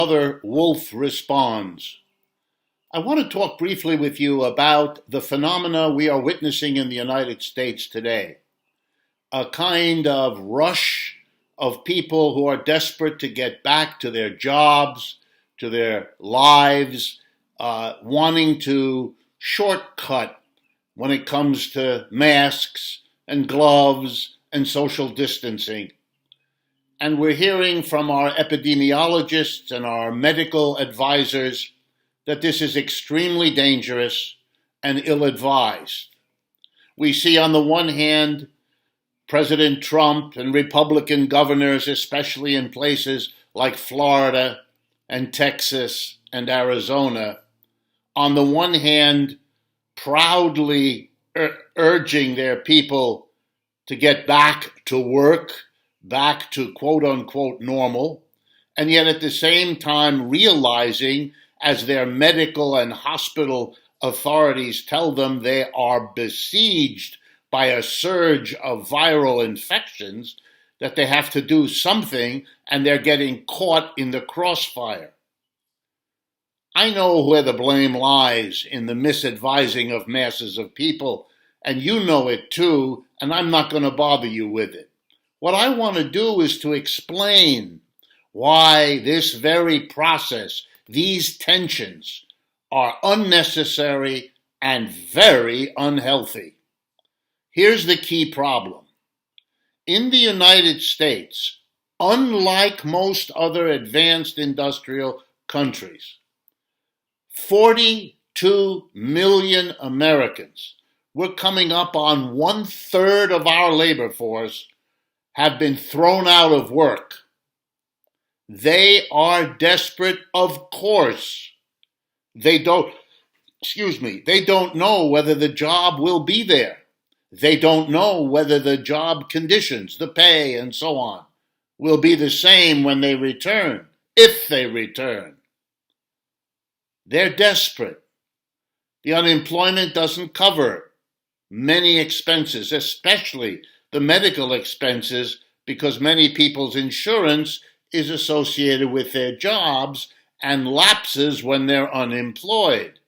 Another Wolff responds. I want to talk briefly with you about the phenomena we are witnessing in the United States today. A kind of rush of people who are desperate to get back to their jobs, to their lives, wanting to shortcut when it comes to masks and gloves and social distancing. And we're hearing from our epidemiologists and our medical advisors that this is extremely dangerous and ill-advised. We see on the one hand President Trump and Republican governors, especially in places like Florida and Texas and Arizona, on the one hand proudly urging their people to get back to work, back to quote-unquote normal, and yet at the same time realizing, as their medical and hospital authorities tell them, they are besieged by a surge of viral infections, that they have to do something, and they're getting caught in the crossfire. I know where the blame lies in the misadvising of masses of people, and you know it too, and I'm not going to bother you with it. What I want to do is to explain why this very process, these tensions, are unnecessary and very unhealthy. Here's the key problem. In the United States, unlike most other advanced industrial countries, 42 million Americans, we're coming up on 1/3 of our labor force, have been thrown out of work. They are desperate, of course. They don't know whether the job will be there. They don't know whether the job conditions, the pay, and so on, will be the same when they return, if they return. They're desperate. The unemployment doesn't cover many expenses, especially the medical expenses, because many people's insurance is associated with their jobs and lapses when they're unemployed.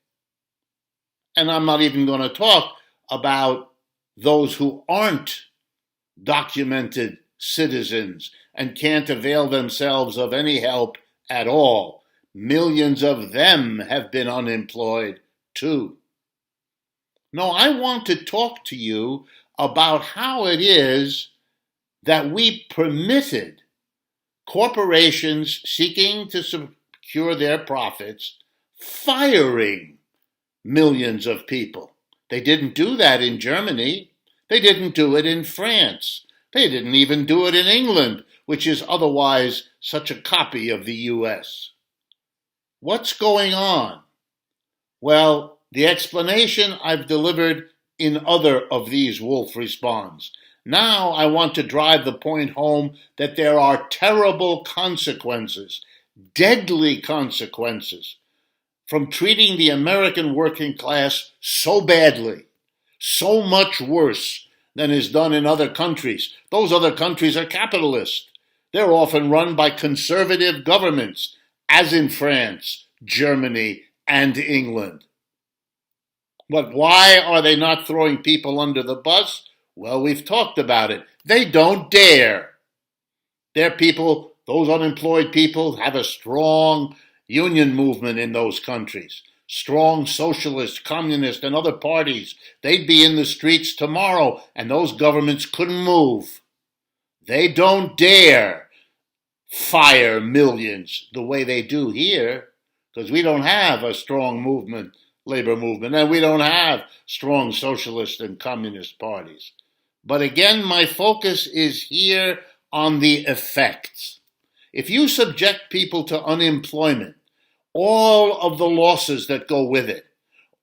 And I'm not even going to talk about those who aren't documented citizens and can't avail themselves of any help at all. Millions of them have been unemployed too. No, I want to talk to you about how it is that we permitted corporations seeking to secure their profits firing millions of people. They didn't do that in Germany. They didn't do it in France. They didn't even do it in England, which is otherwise such a copy of the US. What's going on? Well, the explanation I've delivered in other of these Wolff responds. Now I want to drive the point home that there are terrible consequences, deadly consequences, from treating the American working class so badly, so much worse than is done in other countries. Those other countries are capitalist. They're often run by conservative governments, as in France, Germany, and England. But why are they not throwing people under the bus? Well, we've talked about it. They don't dare. Their people, those unemployed people, have a strong union movement in those countries. Strong socialist, communist, and other parties. They'd be in the streets tomorrow, and those governments couldn't move. They don't dare fire millions the way they do here, because we don't have a strong movement, labor movement, and we don't have strong socialist and communist parties. But again, my focus is here on the effects. If you subject people to unemployment, all of the losses that go with it,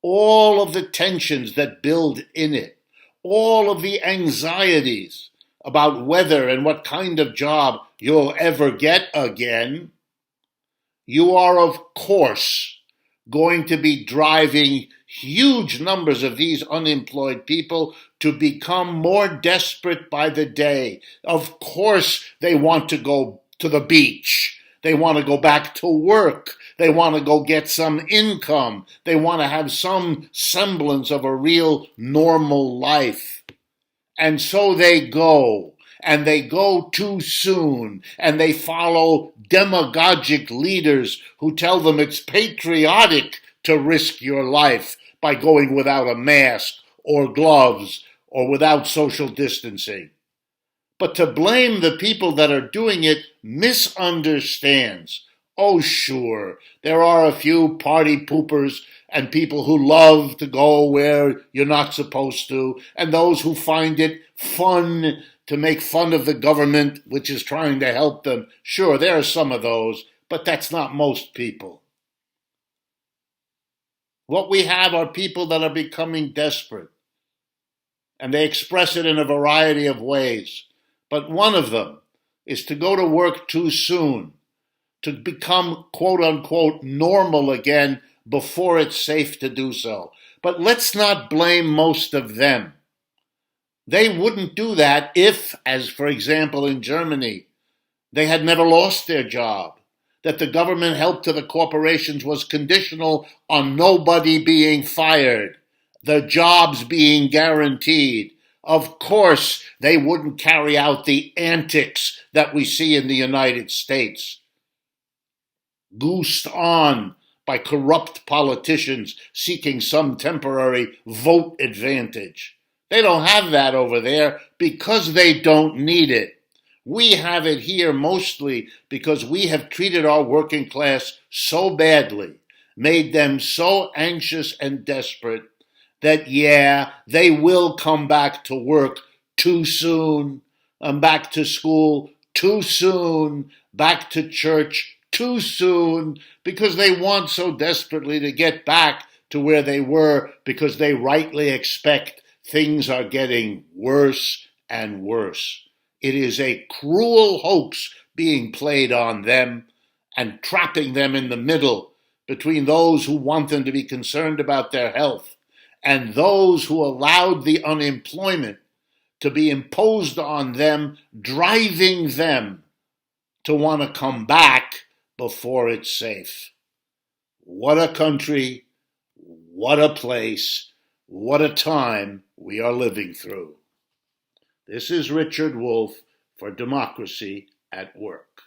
all of the tensions that build in it, all of the anxieties about whether and what kind of job you'll ever get again, you are, of course, going to be driving huge numbers of these unemployed people to become more desperate by the day. Of course, they want to go to the beach. They want to go back to work. They want to go get some income. They want to have some semblance of a real normal life. And so they go, and they go too soon, and they follow demagogic leaders who tell them it's patriotic to risk your life by going without a mask or gloves or without social distancing. But to blame the people that are doing it misunderstands. Oh, sure, there are a few party poopers and people who love to go where you're not supposed to, and those who find it fun to make fun of the government, which is trying to help them. Sure, there are some of those, but that's not most people. What we have are people that are becoming desperate, and they express it in a variety of ways. But one of them is to go to work too soon, to become quote unquote normal again before it's safe to do so. But let's not blame most of them. They wouldn't do that if, as for example in Germany, they had never lost their job, that the government help to the corporations was conditional on nobody being fired, the jobs being guaranteed. Of course, they wouldn't carry out the antics that we see in the United States, goosed on by corrupt politicians seeking some temporary vote advantage. They don't have that over there because they don't need it. We have it here mostly because we have treated our working class so badly, made them so anxious and desperate that, yeah, they will come back to work too soon, and back to school too soon, back to church too soon, because they want so desperately to get back to where they were, because they rightly expect things are getting worse and worse. It is a cruel hoax being played on them and trapping them in the middle between those who want them to be concerned about their health and those who allowed the unemployment to be imposed on them, driving them to want to come back before it's safe. What a country, what a place, what a time we are living through. This is Richard Wolff for Democracy at Work.